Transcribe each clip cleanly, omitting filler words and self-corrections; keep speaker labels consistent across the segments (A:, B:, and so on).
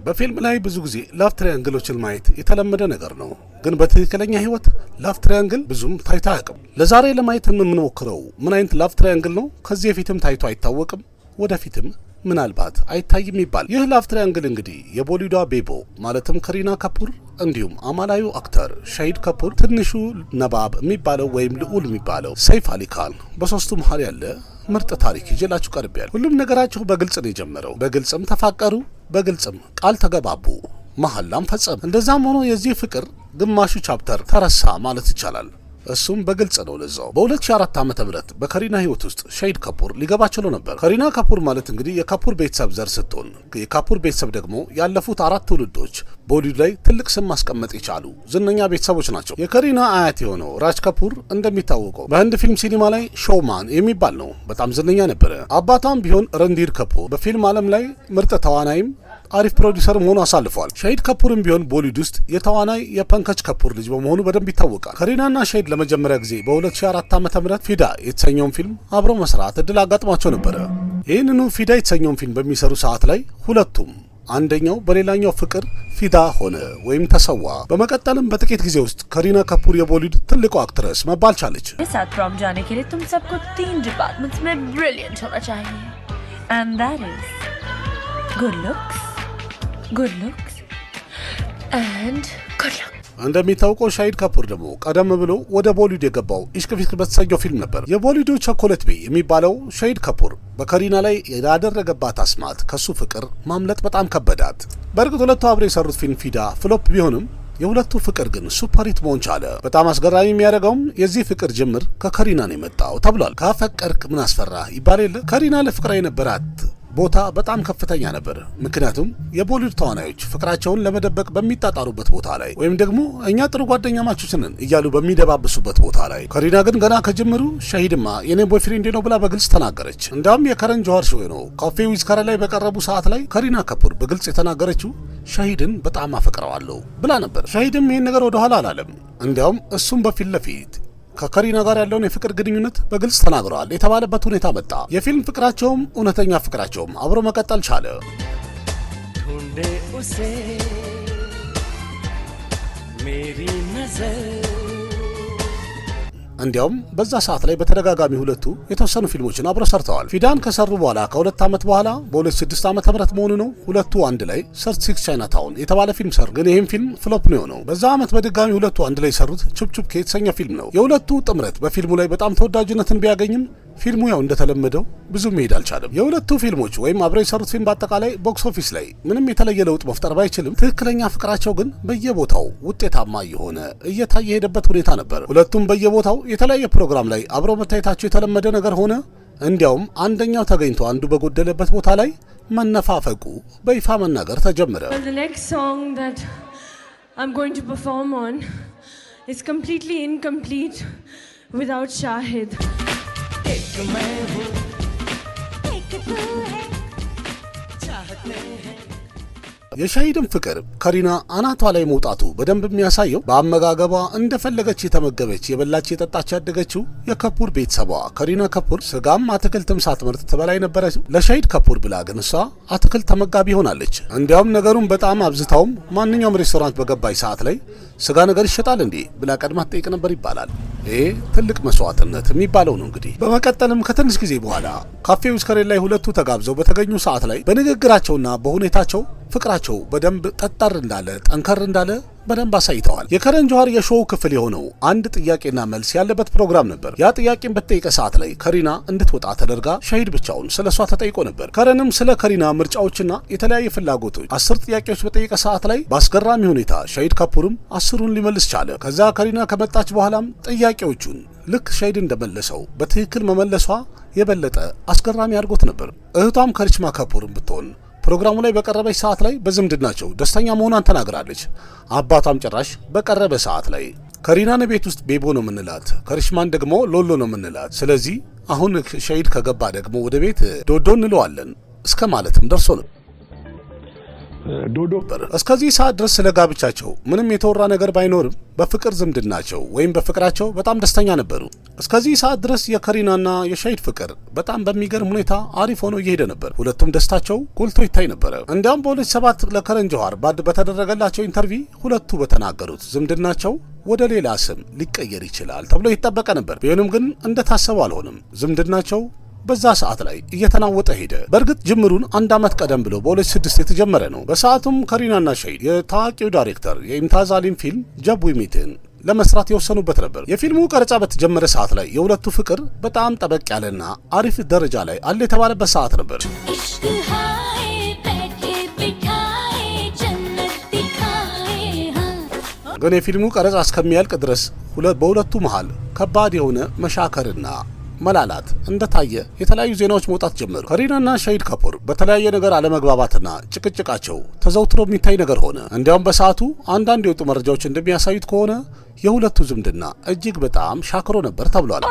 A: በፊልም ላይ ብዙ ጊዜ ላቭ ትራያንግሎችን ማየት የተለመደ ነገር ነው። ግን በትክክለኛ ህይወት ላቭ ትራያንግል ብዙም ታይቶ አያውቅም። ለዛሬ ለማየት የምንሞክረው ምን አይነት ላቭ ትራያንግል ነው? ከዚህ በፊትም ታይቶ አይታወቅም፣ ወደፊትም ምናልባት አይታይም ይባል። ይህ ላቭ ትራያንግል እንግዲህ የቦሊውዷ ቤቦ ማለትም ከሪና ካፑር እንዲሁም አማላዩ አክተር ሻሂድ ካፑር፣ ትንሹ ነባብ የሚባለው ወይም ልዑል የሚባለው ሰይፍ አሊ ካን በሶስቱ መሀል ያለ ምርጥ ታሪክ ይዤላችሁ ቀርቤያለሁ። ሁሉም ነገራቸው በግልጽ ነው የጀመረው። በግልጽም ተፋቀሩ፣ በግልጽም ቃል ተገባቡ፣ መሐላም ፈጸሙ። እንደዛም ሆኖ የዚህ ፍቅር ግማሹ ቻፕተር ተረሳ ማለት ይቻላል። እሱም በግልጽ ነው ለዛው። በ2004 ዓ.ም በከሪና ህይወት ውስጥ ሻሂድ ካፑር ሊገባ ችሎ ነበር። ከሪና ካፑር ማለት እንግዲህ የካፑር ቤተሰብ ዘር ስትሆን የካፑር ቤተሰብ ደግሞ ያለፉት 4 ትውልዶች ቦሊውድ ላይ ትልቅ ስም ማስቀመጥ የቻሉ ዝነኛ ቤተሰቦች ናቸው። የከሪና አያት የሆነው ራጅ ካፑር እንደሚታወቀው በህንድ ፊልም ሲኒማ ላይ ሾውማን የሚባል ነው፣ በጣም ዝነኛ ነበረ። አባቷም ቢሆን ረንዲር ካፑር በፊልም ዓለም ላይ ምርጥ ተዋናይም አሪፍ ፕሮዲውሰርም ሆኖ አሳልፏል። ሻሂድ ካፑርም ቢሆን ቦሊውድ ውስጥ የተዋናይ የፐንከጅ ካፑር ልጅ በመሆኑ በደንብ ይታወቃል። ከሪናና ሻሂድ ለመጀመሪያ ጊዜ በ2004 ዓ.ም ፊዳ የተሰኘውን ፊልም አብረው መስራት እድል አጋጥሟቸው ነበረ። ይህንኑ ፊዳ የተሰኘውን ፊልም በሚሰሩ ሰዓት ላይ ሁለቱም አንደኛው በሌላኛው ፍቅር ፊዳ ሆነ ወይም ተሰዋ። በመቀጠልም በጥቂት ጊዜ ውስጥ ከሪና ካፑር የቦሊውድ ትልቁ አክትረስ መባል ቻለች።
B: Good looks and good luck.
A: እንደሚታወቀው ሻሂድ ካፑር ደግሞ ቀደም ብሎ ወደ ቦሊውድ የገባው ኢሽቅ ፊክር በተሰኘው ፊልም ነበር። የቦሊውዱ ቸኮሌት ቤይ የሚባለው ሻሂድ ካፑር በከሪና ላይ ያደረገባት አስማት ከሱ ፍቅር ማምለጥ በጣም ከበዳት። በእርግጥ ሁለቱ አብረው የሰሩት ፊልም ፊዳ ፍሎፕ ቢሆንም የሁለቱ ፍቅር ግን ሱፐሪት መሆን ቻለ። በጣም አስገራሚ የሚያደርገውም የዚህ ፍቅር ጅምር ከከሪና ነው የመጣው ተብሏል። ካፈቀርክ ምን አስፈራህ ይባል የለ። ከሪና ለፍቅራ የነበራት ቦታ በጣም ከፍተኛ ነበር። ምክንያቱም የቦሊውድ ተዋናዮች ፍቅራቸውን ለመደበቅ በሚጣጣሩበት ቦታ ላይ ወይም ደግሞ እኛ ጥሩ ጓደኛ ማቾች ነን እያሉ በሚደባብሱበት ቦታ ላይ ከሪና ግን ገና ከጅምሩ ሻሂድማ የኔ ቦይፍሬንድ ነው ብላ በግልጽ ተናገረች። እንዳውም የከረን ጆሃር ሾው ነው ካፌ ዊዝ ከረን ላይ በቀረቡ ሰዓት ላይ ከሪና ካፑር በግልጽ የተናገረችው ሻሂድን በጣም አፈቅረዋለሁ ብላ ነበር። ሻሂድም ይህን ነገር ወደኋላ አላለም። እንዲያውም እሱም በፊት ለፊት ከከሪና ጋር ያለውን የፍቅር ግንኙነት በግልጽ ተናግረዋል የተባለበት ሁኔታ መጣ። የፊልም ፍቅራቸውም እውነተኛ ፍቅራቸውም አብሮ መቀጠል ቻለ። እንዲያውም በዛ ሰዓት ላይ በተደጋጋሚ ሁለቱ የተወሰኑ ፊልሞችን አብረው ሰርተዋል። ፊዳን ከሰሩ በኋላ ከ2 ዓመት በኋላ በ2006 ዓ.ም መሆኑ ነው ሁለቱ አንድ ላይ 36 ቻይናታውን የተባለ ፊልም ሰሩ። ግን ይህም ፊልም ፍሎፕ ነው የሆነው። በዛ ዓመት በድጋሚ ሁለቱ አንድ ላይ የሰሩት ቹፕቹፕ የተሰኘ ፊልም ነው። የሁለቱ ጥምረት በፊልሙ ላይ በጣም ተወዳጅነትን ቢያገኝም ፊልሙ ያው እንደተለመደው ብዙ መሄድ አልቻለም። የሁለቱ ፊልሞች ወይም አብረው የሰሩት ፊልም በአጠቃላይ ቦክስ ኦፊስ ላይ ምንም የተለየ ለውጥ መፍጠር ባይችልም ትክክለኛ ፍቅራቸው ግን በየቦታው ውጤታማ የሆነ እየታየ ሄደበት ሁኔታ ነበር። ሁለቱም በየቦታው የተለያየ ፕሮግራም ላይ አብረው መታየታቸው የተለመደ ነገር ሆነ። እንዲያውም አንደኛው ተገኝቶ አንዱ በጎደለበት ቦታ ላይ መነፋፈቁ በይፋ መናገር ተጀመረ።
B: The next song that I'm going to perform on is completely incomplete without Shahid.
A: የሻሂድም ፍቅር ከሪና አናቷ ላይ መውጣቱ በደንብ የሚያሳየው በአመጋገቧ እንደፈለገች የተመገበች የበላች የጠጣች ያደገችው የካፑር ቤተሰቧ ከሪና ካፑር ስጋም አትክልትም ሳትመርጥ ትበላይ ነበረች። ለሻሂድ ካፑር ብላ ግን እሷ አትክልት ተመጋቢ ሆናለች። እንዲያውም ነገሩን በጣም አብዝታውም ማንኛውም ሬስቶራንት በገባች ሰዓት ላይ ስጋ ነገር ይሸጣል እንዴ ብላ ቀድማ ትጠይቅ ነበር ይባላል። ይሄ ትልቅ መስዋዕትነት የሚባለው ነው እንግዲህ። በመቀጠልም ከትንሽ ጊዜ በኋላ ካፌ ዊዝ ከረን ላይ ሁለቱ ተጋብዘው በተገኙ ሰዓት ላይ በንግግራቸውና በሁኔታቸው ፍቅራቸው በደንብ ጠጠር እንዳለ ጠንከር እንዳለ በደንብ አሳይተዋል። የከረን ጆሃር የሾው ክፍል የሆነው አንድ ጥያቄና መልስ ያለበት ፕሮግራም ነበር። ያ ጥያቄን በተጠየቀ ሰዓት ላይ ከሪና እንድትወጣ ተደርጋ ሻሂድ ብቻውን ስለሷ ተጠይቆ ነበር። ከረንም ስለ ከሪና ምርጫዎችና የተለያየ ፍላጎቶች 10 ጥያቄዎች በጠየቀ ሰዓት ላይ በአስገራሚ ሁኔታ ሻሂድ ካፑርም 10ሩን ሊመልስ ቻለ። ከዛ ከሪና ከመጣች በኋላም ጥያቄዎቹን ልክ ሻሂድ እንደመለሰው በትክክል መመለሷ የበለጠ አስገራሚ አድርጎት ነበር። እህቷም ከሪችማ ካፑርም ብትሆን ፕሮግራሙ ላይ በቀረበች ሰዓት ላይ በዝምድናቸው ደስተኛ መሆኗን ተናግራለች። አባቷም ጭራሽ በቀረበ ሰዓት ላይ ከሪናን ቤት ውስጥ ቤቦ ነው የምንላት፣ ከሪሽማን ደግሞ ሎሎ ነው የምንላት፣ ስለዚህ አሁን ሻሂድ ከገባ ደግሞ ወደ ቤት ዶዶ እንለዋለን እስከ ማለትም ደርሶ ነው።
C: ዶዶ
A: እስከዚህ ሰዓት ድረስ ስለ ጋብቻቸው ምንም የተወራ ነገር ባይኖርም በፍቅር ዝምድናቸው ወይም በፍቅራቸው በጣም ደስተኛ ነበሩ። እስከዚህ ሰዓት ድረስ የከሪናና የሻሂድ ፍቅር በጣም በሚገርም ሁኔታ አሪፍ ሆኖ እየሄደ ነበር። ሁለቱም ደስታቸው ጎልቶ ይታይ ነበር። እንዲያውም በ2007 ለከረን ጆሃር በተደረገላቸው ኢንተርቪው ሁለቱ በተናገሩት ዝምድናቸው ወደ ሌላ ስም ሊቀየር ይችላል ተብሎ ይጠበቀ ነበር። ቢሆንም ግን እንደታሰበው አልሆነም። ዝምድናቸው በዛ ሰዓት ላይ እየተናወጠ ሄደ። በእርግጥ ጅምሩን አንድ አመት ቀደም ብሎ በ2006 የተጀመረ ነው። በሰዓቱም ከሪናና ሻሂድ የታዋቂው ዳይሬክተር የኢምታዝ አሊም ፊልም ጀብ ዊ ሚትን ለመስራት የወሰኑበት ነበር። የፊልሙ ቀረጻ በተጀመረ ሰዓት ላይ የሁለቱ ፍቅር በጣም ጠበቅ ያለና አሪፍ ደረጃ ላይ አለ የተባለበት ሰዓት ነበር። ግን የፊልሙ ቀረጻ እስከሚያልቅ ድረስ በሁለቱ መሃል ከባድ የሆነ መሻከርና መላላት እንደታየ የተለያዩ ዜናዎች መውጣት ጀመሩ። ከሪናና ሻሂድ ካፑር በተለያየ ነገር አለመግባባትና ጭቅጭቃቸው ተዘውትሮ የሚታይ ነገር ሆነ። እንዲያውም በሰዓቱ አንዳንድ የወጡ መረጃዎች እንደሚያሳዩት ከሆነ የሁለቱ ዝምድና እጅግ በጣም ሻክሮ ነበር ተብሏል።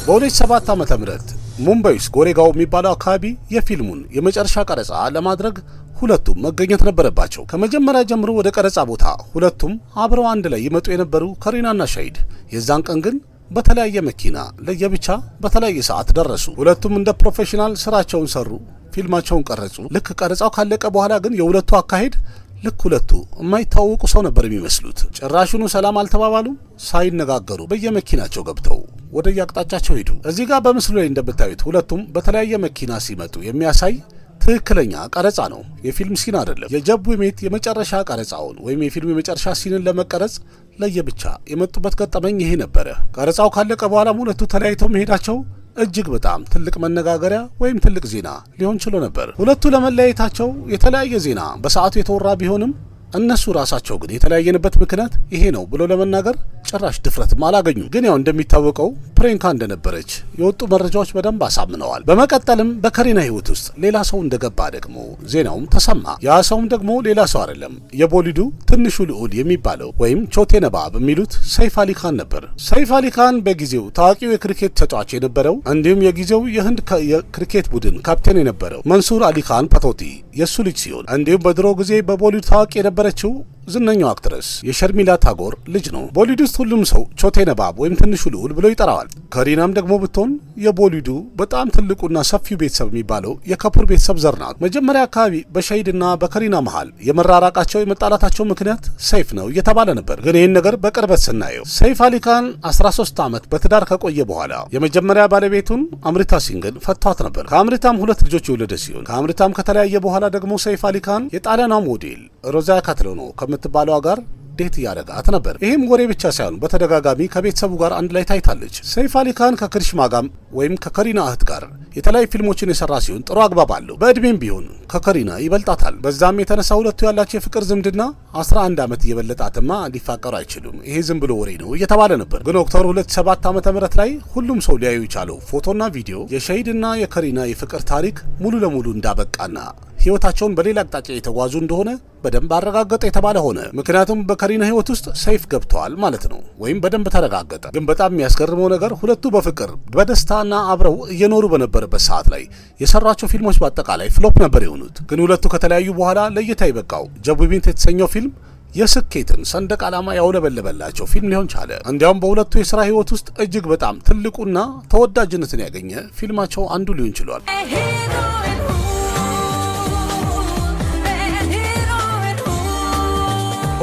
A: በ2007 ዓመተ ምህረት ሙምባይ ውስጥ ጎሬጋው የሚባለው አካባቢ የፊልሙን የመጨረሻ ቀረጻ ለማድረግ ሁለቱም መገኘት ነበረባቸው። ከመጀመሪያ ጀምሮ ወደ ቀረጻ ቦታ ሁለቱም አብረው አንድ ላይ ይመጡ የነበሩ ከሪናና ሻሂድ የዛን ቀን ግን በተለያየ መኪና ለየብቻ በተለያየ ሰዓት ደረሱ። ሁለቱም እንደ ፕሮፌሽናል ስራቸውን ሰሩ፣ ፊልማቸውን ቀረጹ። ልክ ቀረጻው ካለቀ በኋላ ግን የሁለቱ አካሄድ ልክ ሁለቱ የማይታወቁ ሰው ነበር የሚመስሉት። ጭራሹኑ ሰላም አልተባባሉም። ሳይነጋገሩ በየመኪናቸው ገብተው ወደ የአቅጣጫቸው ሄዱ። እዚህ ጋር በምስሉ ላይ እንደምታዩት ሁለቱም በተለያየ መኪና ሲመጡ የሚያሳይ ትክክለኛ ቀረጻ ነው፣ የፊልም ሲን አይደለም። የጀብ ዊ ሚት የመጨረሻ ቀረጻውን ወይም የፊልሙ የመጨረሻ ሲንን ለመቀረጽ ለየብቻ የመጡበት ገጠመኝ ይሄ ነበረ። ቀረጻው ካለቀ በኋላም ሁለቱ ተለያይተው መሄዳቸው እጅግ በጣም ትልቅ መነጋገሪያ ወይም ትልቅ ዜና ሊሆን ችሎ ነበር። ሁለቱ ለመለያየታቸው የተለያየ ዜና በሰዓቱ የተወራ ቢሆንም እነሱ ራሳቸው ግን የተለያየንበት ምክንያት ይሄ ነው ብሎ ለመናገር ጭራሽ ድፍረትም አላገኙም። ግን ያው እንደሚታወቀው ፕሬንካ እንደነበረች የወጡ መረጃዎች በደንብ አሳምነዋል። በመቀጠልም በከሪና ህይወት ውስጥ ሌላ ሰው እንደገባ ደግሞ ዜናውም ተሰማ። ያ ሰውም ደግሞ ሌላ ሰው አይደለም፣ የቦሊዱ ትንሹ ልዑል የሚባለው ወይም ቾቴ ነባብ የሚሉት ሰይፍ አሊ ካን ነበር። ሰይፍ አሊ ካን በጊዜው ታዋቂው የክሪኬት ተጫዋች የነበረው እንዲሁም የጊዜው የህንድ የክሪኬት ቡድን ካፕቴን የነበረው መንሱር አሊ ካን ፓቶቲ የሱ ልጅ ሲሆን እንዲሁም በድሮ ጊዜ በቦሊውድ ታዋቂ የነበረችው ዝነኛው አክትረስ የሸርሚላ ታጎር ልጅ ነው። ቦሊውድ ውስጥ ሁሉም ሰው ቾቴ ነባብ ወይም ትንሹ ልዑል ብሎ ይጠራዋል። ከሪናም ደግሞ ብትሆን የቦሊውዱ በጣም ትልቁና ሰፊው ቤተሰብ የሚባለው የካፑር ቤተሰብ ዘር ናት። መጀመሪያ አካባቢ በሻሂድና በከሪና መሃል የመራራቃቸው የመጣላታቸው ምክንያት ሰይፍ ነው እየተባለ ነበር። ግን ይህን ነገር በቅርበት ስናየው ሰይፍ አሊ ካን 13 ዓመት በትዳር ከቆየ በኋላ የመጀመሪያ ባለቤቱን አምሪታ ሲንግን ፈቷት ነበር። ከአምሪታም 2 ልጆች የወለደ ሲሆን ከአምሪታም ከተለያየ በኋላ ደግሞ ሰይፍ አሊ ካን የጣሊያኗ ሞዴል ሮዛ ካትሎኖ ከምትባለዋ ጋር ዴት ያደረጋት ነበር። ይህም ወሬ ብቻ ሳይሆን በተደጋጋሚ ከቤተሰቡ ጋር አንድ ላይ ታይታለች። ሰይፍ አሊ ካን ከክሪሽማ ጋር ወይም ከከሪና እህት ጋር የተለያዩ ፊልሞችን የሰራ ሲሆን ጥሩ አግባብ አለው። በእድሜም ቢሆን ከከሪና ይበልጣታል። በዛም የተነሳ ሁለቱ ያላቸው የፍቅር ዝምድና 11 ዓመት እየበለጣትማ ሊፋቀሩ አይችሉም፣ ይሄ ዝም ብሎ ወሬ ነው እየተባለ ነበር። ግን ኦክቶበር 2007 ዓ.ም ላይ ሁሉም ሰው ሊያዩ የቻለው ፎቶና ቪዲዮ የሻሂድና የከሪና የፍቅር ታሪክ ሙሉ ለሙሉ እንዳበቃና ህይወታቸውን በሌላ አቅጣጫ የተጓዙ እንደሆነ በደንብ አረጋገጠ የተባለ ሆነ። ምክንያቱም በከሪና ህይወት ውስጥ ሰይፍ ገብተዋል ማለት ነው፣ ወይም በደንብ ተረጋገጠ። ግን በጣም የሚያስገርመው ነገር ሁለቱ በፍቅር በደስታና አብረው እየኖሩ በነበረበት ሰዓት ላይ የሰሯቸው ፊልሞች በአጠቃላይ ፍሎፕ ነበር የሆኑት። ግን ሁለቱ ከተለያዩ በኋላ ለእይታ ይበቃው ጀብ ዊ ሚት የተሰኘው ፊልም የስኬትን ሰንደቅ ዓላማ ያውለበለበላቸው ፊልም ሊሆን ቻለ። እንዲያውም በሁለቱ የሥራ ህይወት ውስጥ እጅግ በጣም ትልቁና ተወዳጅነትን ያገኘ ፊልማቸው አንዱ ሊሆን ችሏል።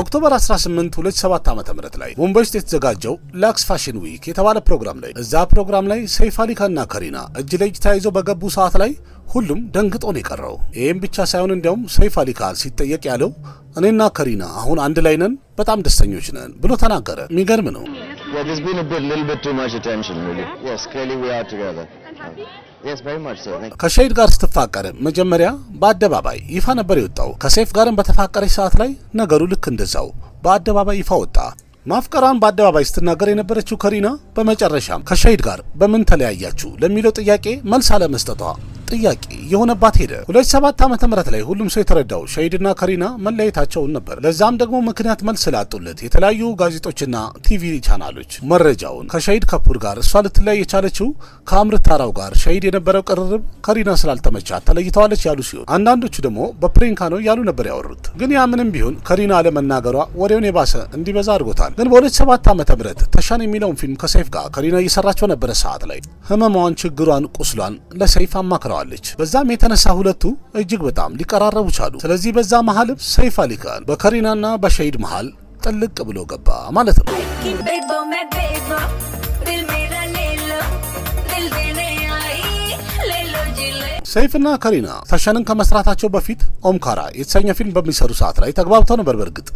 A: ኦክቶበር 18 2007 ዓ.ም ላይ ሙምባይ ውስጥ የተዘጋጀው ላክስ ፋሽን ዊክ የተባለ ፕሮግራም ላይ እዛ ፕሮግራም ላይ ሰይፍ አሊ ካንና ከሪና እጅ ለእጅ ተያይዘው በገቡ ሰዓት ላይ ሁሉም ደንግጦ ነው የቀረው። ይህም ብቻ ሳይሆን እንዲያውም ሰይፍ አሊ ካን ሲጠየቅ ያለው እኔና ከሪና አሁን አንድ ላይ ነን፣ በጣም ደስተኞች ነን ብሎ ተናገረ። የሚገርም ነው። ከሻሂድ ጋር ስትፋቀር መጀመሪያ በአደባባይ ይፋ ነበር የወጣው። ከሰይፍ ጋርም በተፋቀረች ሰዓት ላይ ነገሩ ልክ እንደዛው በአደባባይ ይፋ ወጣ። ማፍቀሯን በአደባባይ ስትናገር የነበረችው ከሪና በመጨረሻም ከሻሂድ ጋር በምን ተለያያችሁ ለሚለው ጥያቄ መልስ አለመስጠቷ ጥያቄ የሆነባት ሄደ። 2007 ዓመተ ምህረት ላይ ሁሉም ሰው የተረዳው ሸሂድና ከሪና መለያየታቸውን ነበር። ለዛም ደግሞ ምክንያት መልስ ስላጡለት የተለያዩ ጋዜጦችና ቲቪ ቻናሎች መረጃውን ከሸሂድ ከፑር ጋር እሷ ልትለያይ የቻለችው ከአምርት ታራው ጋር ሸሂድ የነበረው ቅርርብ ከሪና ስላልተመቻት ተለይተዋለች ያሉ ሲሆን አንዳንዶቹ ደግሞ በፕሬንካ ነው ያሉ ነበር ያወሩት። ግን ያ ምንም ቢሆን ከሪና አለመናገሯ ወሬውን የባሰ እንዲበዛ አድርጎታል። ግን በ2007 ዓመተ ምህረት ተሻን የሚለውን ፊልም ከሰይፍ ጋር ከሪና እየሰራቸው ነበረ ሰዓት ላይ ህመሟን፣ ችግሯን፣ ቁስሏን ለሰይፍ አማክረዋለች። በዛም የተነሳ ሁለቱ እጅግ በጣም ሊቀራረቡ ቻሉ። ስለዚህ በዛ መሀልም ሰይፍ አሊ ካን በከሪናና በሸሂድ መሀል ጥልቅ ብሎ ገባ ማለት ነው። ሰይፍና ከሪና ተሻንን ከመስራታቸው በፊት ኦምካራ የተሰኘ ፊልም በሚሰሩ ሰዓት ላይ ተግባብተው ነበር። በእርግጥ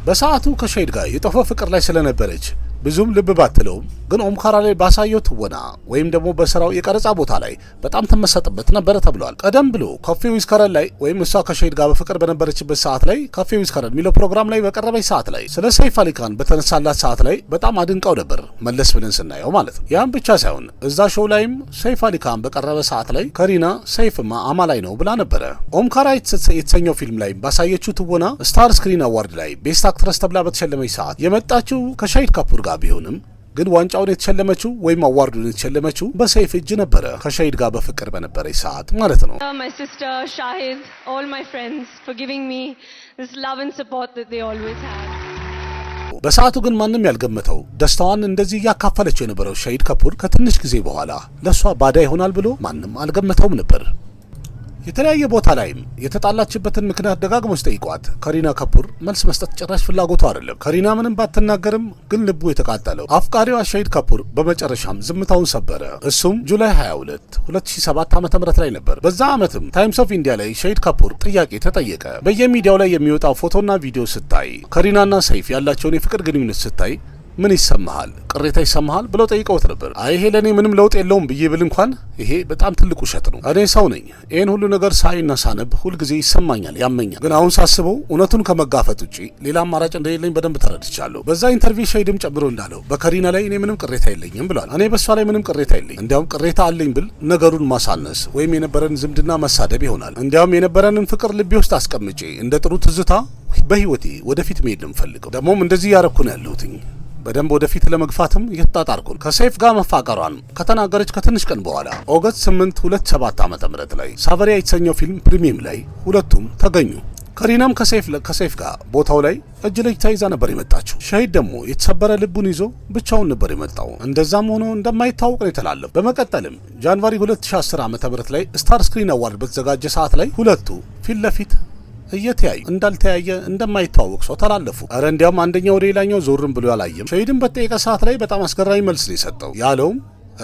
A: በሰዓቱ ከሸሂድ ጋር የጦፈ ፍቅር ላይ ስለነበረች ብዙም ልብ ባትለውም ግን ኦምካራ ላይ ባሳየው ትወና ወይም ደግሞ በስራው የቀረጻ ቦታ ላይ በጣም ተመሰጥበት ነበረ ተብሏል። ቀደም ብሎ ካፌ ዊዝ ከረን ላይ ወይም እሷ ከሸሂድ ጋር በፍቅር በነበረችበት ሰዓት ላይ ካፌ ዊዝ ከረን የሚለው ፕሮግራም ላይ በቀረበች ሰዓት ላይ ስለ ሰይፍ አሊ ካን በተነሳላት ሰዓት ላይ በጣም አድንቀው ነበር መለስ ብለን ስናየው ማለት ነው። ያም ብቻ ሳይሆን እዛ ሾው ላይም ሰይፍ አሊ ካን በቀረበ ሰዓት ላይ ከሪና ሰይፍማ አማላይ ነው ብላ ነበረ። ኦምካራ የተሰኘው ፊልም ላይ ባሳየችው ትወና ስታር ስክሪን አዋርድ ላይ ቤስት አክትረስ ተብላ በተሸለመች ሰዓት የመጣችው ከሸሂድ ከፑር ጋር ቢሆንም ግን ዋንጫውን የተሸለመችው ወይም አዋርዱን የተሸለመችው በሰይፍ እጅ ነበረ ከሸሂድ ጋር በፍቅር በነበረች ሰዓት ማለት ነው።
B: My sister, Shahid, all my friends for giving me this love and support that they always had.
A: በሰዓቱ ግን ማንም ያልገመተው ደስታዋን እንደዚህ እያካፈለችው የነበረው ሸሂድ ከፑር ከትንሽ ጊዜ በኋላ ለሷ ባዳ ይሆናል ብሎ ማንም አልገመተውም ነበር። የተለያየ ቦታ ላይም የተጣላችበትን ምክንያት ደጋግሞ ሲጠይቋት ከሪና ከፑር መልስ መስጠት ጭራሽ ፍላጎቱ አይደለም። ከሪና ምንም ባትናገርም ግን ልቡ የተቃጠለው አፍቃሪዋ ሸሂድ ከፑር በመጨረሻም ዝምታውን ሰበረ። እሱም ጁላይ 22 2007 ዓ.ም ላይ ነበር። በዛ ዓመትም ታይምስ ኦፍ ኢንዲያ ላይ ሸሂድ ከፑር ጥያቄ ተጠየቀ። በየሚዲያው ላይ የሚወጣው ፎቶና ቪዲዮ ስታይ ከሪናና ሰይፍ ያላቸውን የፍቅር ግንኙነት ስታይ ምን ይሰማሃል? ቅሬታ ይሰማሃል? ብለው ጠይቀውት ነበር። አይ ይሄ ለኔ ምንም ለውጥ የለውም ብዬ ብል እንኳን ይሄ በጣም ትልቅ ውሸት ነው። እኔ ሰው ነኝ። ይሄን ሁሉ ነገር ሳይና ሳነብ ሁልጊዜ ይሰማኛል፣ ያመኛል። ግን አሁን ሳስበው እውነቱን ከመጋፈጥ ውጪ ሌላ አማራጭ እንደሌለኝ በደንብ ተረድቻለሁ። በዛ ኢንተርቪው ሸሂድም ጨምሮ እንዳለው በከሪና ላይ እኔ ምንም ቅሬታ የለኝም ብሏል። እኔ በሷ ላይ ምንም ቅሬታ የለኝም። እንዲያውም ቅሬታ አለኝ ብል ነገሩን ማሳነስ ወይም የነበረን ዝምድና መሳደብ ይሆናል። እንዲያውም የነበረንን ፍቅር ልቤ ውስጥ አስቀምጬ እንደ ጥሩ ትዝታ በህይወቴ ወደፊት መሄድ ነው የምፈልገው። ደግሞም እንደዚህ ያረኩ ነው ያለሁትኝ በደንብ ወደፊት ለመግፋትም እየተጣጣርኩ ነው። ከሰይፍ ጋር መፋቀሯን ከተናገረች ከትንሽ ቀን በኋላ ኦገስት 8 2007 ዓ.ም ላይ ሳቨሪያ የተሰኘው ፊልም ፕሪሚየም ላይ ሁለቱም ተገኙ። ከሪናም ከሰይፍ ጋር ቦታው ላይ እጅ ለእጅ ተይዛ ነበር የመጣችው። ሸሂድ ደግሞ የተሰበረ ልቡን ይዞ ብቻውን ነበር የመጣው። እንደዛም ሆኖ እንደማይታወቅ ነው የተላለፈው። በመቀጠልም ጃንዋሪ 2010 ዓ.ም ላይ ስታር ስክሪን አዋርድ በተዘጋጀ ሰዓት ላይ ሁለቱ ፊት ለፊት እየተያዩ እንዳልተያየ እንደማይተዋወቅ ሰው ተላለፉ። አረ እንዲያውም አንደኛው ወደ ሌላኛው ዞርም ብሎ ያላየም። ሸሂድን በጠየቀ ሰዓት ላይ በጣም አስገራሚ መልስ ነው የሰጠው። ያለውም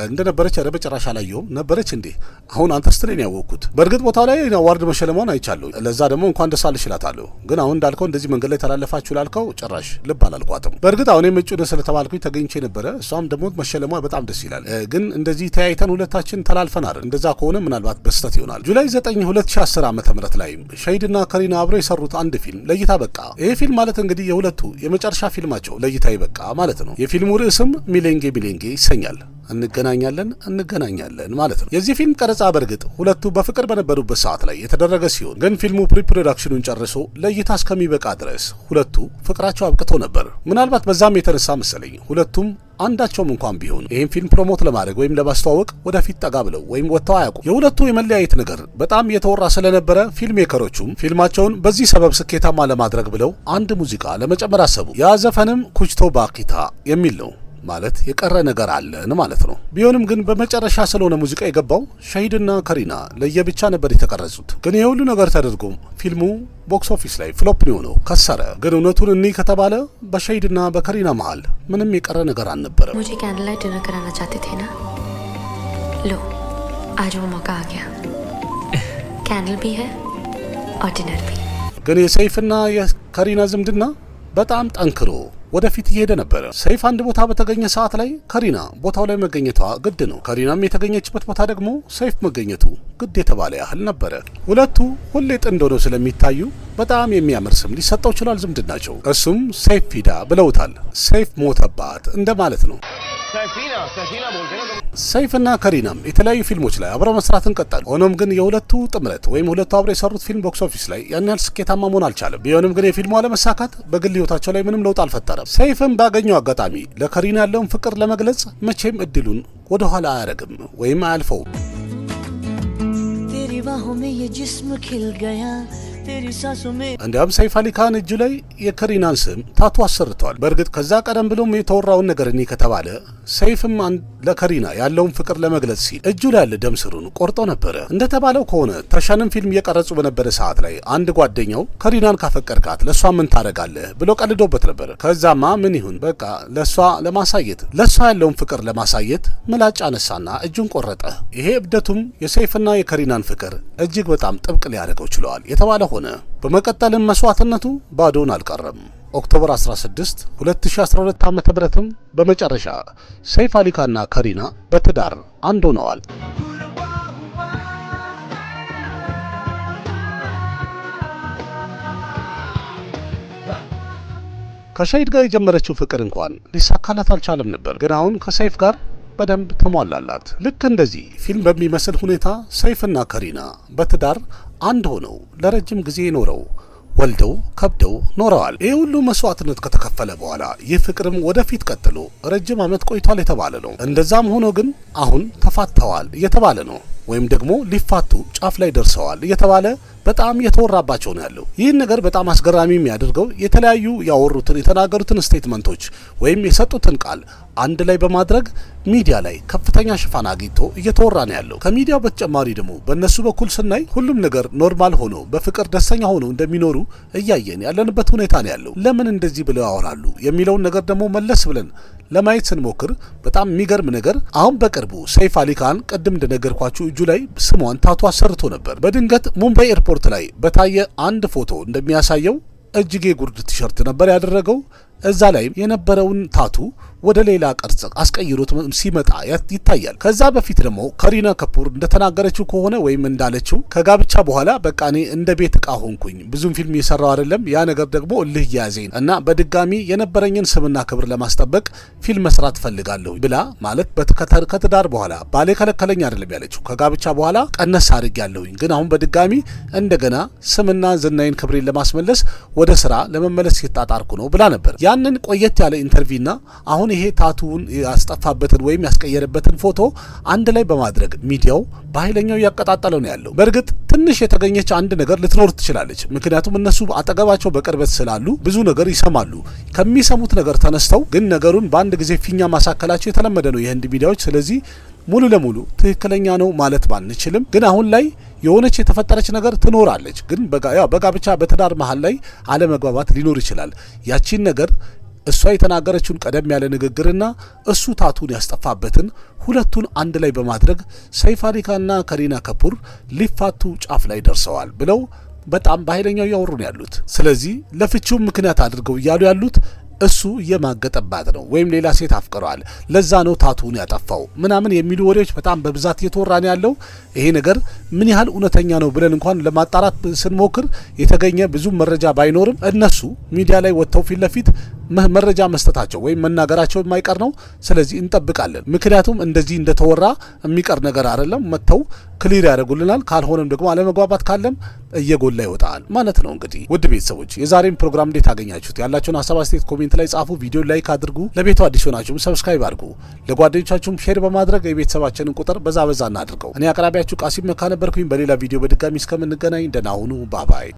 A: እንደነበረች ኧረ በጭራሽ አላየሁም ነበረች እንዴ አሁን አንተ ስትለኝ ያወቅኩት። በእርግጥ ቦታው ላይ አዋርድ መሸለሟን አይቻለሁ። ለዛ ደግሞ እንኳን ደስ አለሽ እላታለሁ። ግን አሁን እንዳልከው እንደዚህ መንገድ ላይ ተላለፋችሁ ላልከው ጭራሽ ልብ አላልኳትም። በእርግጥ አሁን የምጩ ደስ ስለተባልኩኝ ተገኝቼ ነበረ። እሷም ደግሞ መሸለሟ በጣም ደስ ይላል። ግን እንደዚህ ተያይተን ሁለታችን ተላልፈን አይደል? እንደዛ ከሆነ ምናልባት በስተት ይሆናል። ጁላይ 9 2010 ዓ.ም ላይ ሸሂድና ከሪና አብረው የሰሩት አንድ ፊልም ለእይታ በቃ። ይሄ ፊልም ማለት እንግዲህ የሁለቱ የመጨረሻ ፊልማቸው ለእይታ ይበቃ ማለት ነው። የፊልሙ ርዕስም ሚሌንጌ ይሰኛል። እንገናኛለን ማለት ነው። የዚህ ፊልም ቀረጻ በእርግጥ ሁለቱ በፍቅር በነበሩበት ሰዓት ላይ የተደረገ ሲሆን ግን ፊልሙ ፕሪፕሮዳክሽኑን ጨርሶ ለእይታ እስከሚበቃ ድረስ ሁለቱ ፍቅራቸው አብቅቶ ነበር። ምናልባት በዛም የተነሳ መሰለኝ ሁለቱም አንዳቸውም እንኳን ቢሆን ይህን ፊልም ፕሮሞት ለማድረግ ወይም ለማስተዋወቅ ወደፊት ጠጋ ብለው ወይም ወጥተው አያውቁም። የሁለቱ የመለያየት ነገር በጣም እየተወራ ስለነበረ ፊልም ሜከሮቹም ፊልማቸውን በዚህ ሰበብ ስኬታማ ለማድረግ ብለው አንድ ሙዚቃ ለመጨመር አሰቡ። ያ ዘፈንም ኩችቶ ባኪታ የሚል ነው። ማለት የቀረ ነገር አለን ማለት ነው። ቢሆንም ግን በመጨረሻ ስለሆነ ሙዚቃ የገባው ሸሂድና ከሪና ለየብቻ ነበር የተቀረጹት። ግን የሁሉ ነገር ተደርጎም ፊልሙ ቦክስ ኦፊስ ላይ ፍሎፕ ነው፣ ከሰረ። ግን እውነቱን እኒ ከተባለ በሸሂድና በከሪና መሃል ምንም የቀረ ነገር አልነበረም።
C: मुझे candle light dinner कराना चाहते थे ना, लो आज वो मौका आ गया। कैंडल भी है और डिनर भी।
A: ግን የሰይፍና የከሪና ዝምድና በጣም ጠንክሮ ወደፊት እየሄደ ነበር። ሰይፍ አንድ ቦታ በተገኘ ሰዓት ላይ ከሪና ቦታው ላይ መገኘቷ ግድ ነው። ከሪናም የተገኘችበት ቦታ ደግሞ ሰይፍ መገኘቱ ግድ የተባለ ያህል ነበረ። ሁለቱ ሁሌ ጥንድ ሆነው ስለሚታዩ በጣም የሚያምር ስም ሊሰጠው ይችላል ዝምድናቸው። እሱም ሰይፍ ፊዳ ብለውታል። ሰይፍ ሞተባት እንደማለት ነው። ሰይፍና ከሪናም የተለያዩ ፊልሞች ላይ አብረው መስራትን ቀጠሉ። ሆኖም ግን የሁለቱ ጥምረት ወይም ሁለቱ አብረው የሰሩት ፊልም ቦክስ ኦፊስ ላይ ያን ያህል ስኬታማ መሆን አልቻለም። ቢሆንም ግን የፊልሙ አለመሳካት በግል ህይወታቸው ላይ ምንም ለውጥ አልፈጠረም። ሰይፍም ባገኘው አጋጣሚ ለከሪና ያለውን ፍቅር ለመግለጽ መቼም እድሉን ወደ ኋላ አያረግም ወይም አያልፈውም። እንዲያም ሰይፍ አሊ ካን እጁ ላይ የከሪናን ስም ታቱ አሰርተዋል። በእርግጥ ከዛ ቀደም ብሎም የተወራውን ነገር እኔ ከተባለ ሰይፍም ለከሪና ያለውን ፍቅር ለመግለጽ ሲል እጁ ላይ ያለ ደም ስሩን ቆርጦ ነበረ። እንደተባለው ከሆነ ተሻንም ፊልም እየቀረጹ በነበረ ሰዓት ላይ አንድ ጓደኛው ከሪናን ካፈቀርካት ለሷ ምን ታረጋለህ ብሎ ቀልዶበት ነበረ። ከዛማ ምን ይሁን በቃ ለሷ ያለውን ፍቅር ለማሳየት ምላጭ አነሳና እጁን ቆረጠ። ይሄ እብደቱም የሰይፍና የከሪናን ፍቅር እጅግ በጣም ጥብቅ ሊያደርገው ችለዋል የተባለ ሆነ። በመቀጠልም መስዋዕትነቱ ባዶውን አልቀረም። ኦክቶበር 16 2012 ዓ.ም በመጨረሻ ሰይፍ አሊ ካንና ከሪና በትዳር አንድ ሆነዋል። ከሸሂድ ጋር የጀመረችው ፍቅር እንኳን ሊሳካላት አልቻለም ነበር። ግን አሁን ከሰይፍ ጋር በደንብ ተሟላላት። ልክ እንደዚህ ፊልም በሚመስል ሁኔታ ሰይፍና ከሪና በትዳር አንድ ሆነው ለረጅም ጊዜ ኖረው ወልደው ከብደው ኖረዋል። ይህ ሁሉ መስዋዕትነት ከተከፈለ በኋላ ይህ ፍቅርም ወደፊት ቀጥሎ ረጅም ዓመት ቆይቷል የተባለ ነው። እንደዛም ሆኖ ግን አሁን ተፋተዋል እየተባለ ነው፣ ወይም ደግሞ ሊፋቱ ጫፍ ላይ ደርሰዋል እየተባለ በጣም የተወራባቸው ነው ያለው። ይህን ነገር በጣም አስገራሚ የሚያደርገው የተለያዩ ያወሩትን የተናገሩትን ስቴትመንቶች ወይም የሰጡትን ቃል አንድ ላይ በማድረግ ሚዲያ ላይ ከፍተኛ ሽፋን አግኝቶ እየተወራ ነው ያለው። ከሚዲያው በተጨማሪ ደግሞ በእነሱ በኩል ስናይ ሁሉም ነገር ኖርማል ሆኖ በፍቅር ደስተኛ ሆኖ እንደሚኖሩ እያየን ያለንበት ሁኔታ ነው ያለው። ለምን እንደዚህ ብለው ያወራሉ የሚለውን ነገር ደግሞ መለስ ብለን ለማየት ስንሞክር በጣም የሚገርም ነገር አሁን በቅርቡ ሰይፍ አሊ ካን ቅድም እንደነገርኳችሁ እጁ ላይ ስሟን ታቱ አሰርቶ ነበር። በድንገት ሙምባይ ኤርፖርት ላይ በታየ አንድ ፎቶ እንደሚያሳየው እጅጌ ጉርድ ቲሸርት ነበር ያደረገው። እዛ ላይ የነበረውን ታቱ ወደ ሌላ ቅርጽ አስቀይሮት ሲመጣ ይታያል። ከዛ በፊት ደግሞ ከሪና ከፑር እንደተናገረችው ከሆነ ወይም እንዳለችው ከጋብቻ በኋላ በቃ እኔ እንደ ቤት እቃ ሆንኩኝ፣ ብዙም ፊልም እየሰራው አይደለም፣ ያ ነገር ደግሞ እልህ ያዘኝ እና በድጋሚ የነበረኝን ስምና ክብር ለማስጠበቅ ፊልም መስራት ፈልጋለሁ ብላ ማለት ከትዳር በኋላ ባሌ ከለከለኝ አይደለም ያለችው፣ ከጋብቻ በኋላ ቀነስ አድርጌያለሁኝ፣ ግን አሁን በድጋሚ እንደገና ስምና ዝናዬን ክብሬን ለማስመለስ ወደ ስራ ለመመለስ ሲጣጣርኩ ነው ብላ ነበር። ያንን ቆየት ያለ ኢንተርቪውና አሁን ይሄ ታቱን ያስጠፋበትን ወይም ያስቀየረበትን ፎቶ አንድ ላይ በማድረግ ሚዲያው በኃይለኛው ያቀጣጠለው ነው ያለው። በእርግጥ ትንሽ የተገኘች አንድ ነገር ልትኖር ትችላለች። ምክንያቱም እነሱ አጠገባቸው በቅርበት ስላሉ ብዙ ነገር ይሰማሉ። ከሚሰሙት ነገር ተነስተው ግን ነገሩን በአንድ ጊዜ ፊኛ ማሳከላቸው የተለመደ ነው የህንድ ሚዲያዎች። ስለዚህ ሙሉ ለሙሉ ትክክለኛ ነው ማለት ባንችልም ግን አሁን ላይ የሆነች የተፈጠረች ነገር ትኖራለች። ግን በጋብቻ በትዳር መሀል ላይ አለመግባባት ሊኖር ይችላል። ያቺን ነገር እሷ የተናገረችውን ቀደም ያለ ንግግርና እሱ ታቱን ያስጠፋበትን ሁለቱን አንድ ላይ በማድረግ ሰይፍ አሊ ካንና ከሪና ከፑር ሊፋቱ ጫፍ ላይ ደርሰዋል ብለው በጣም በኃይለኛው ያወሩ ነው ያሉት። ስለዚህ ለፍቺው ምክንያት አድርገው እያሉ ያሉት እሱ እየማገጠባት ነው ወይም ሌላ ሴት አፍቅረዋል፣ ለዛ ነው ታቱን ያጠፋው ምናምን የሚሉ ወሬዎች በጣም በብዛት እየተወራ ነው ያለው። ይሄ ነገር ምን ያህል እውነተኛ ነው ብለን እንኳን ለማጣራት ስንሞክር የተገኘ ብዙ መረጃ ባይኖርም እነሱ ሚዲያ ላይ ወጥተው ፊት ለፊት መረጃ መስጠታቸው ወይም መናገራቸው የማይቀር ነው። ስለዚህ እንጠብቃለን። ምክንያቱም እንደዚህ እንደተወራ የሚቀር ነገር አይደለም። መጥተው ክሊር ያደርጉልናል። ካልሆነም ደግሞ አለመግባባት ካለም እየጎላ ይወጣል ማለት ነው። እንግዲህ ውድ ቤተሰቦች የዛሬን ፕሮግራም እንዴት አገኛችሁት? ያላችሁን ሀሳብ አስተያየት ኮሜንት ላይ ጻፉ። ቪዲዮ ላይክ አድርጉ። ለቤቱ አዲስ ሆናችሁም ሰብስክራይብ አድርጉ። ለጓደኞቻችሁም ሼር በማድረግ የቤተሰባችንን ቁጥር በዛ እናድርገው። እኔ አቅራቢያችሁ ቃሲም መካ ነበርኩኝ። በሌላ ቪዲዮ በድጋሚ እስከምንገናኝ ደህና ሁኑ። ባባይ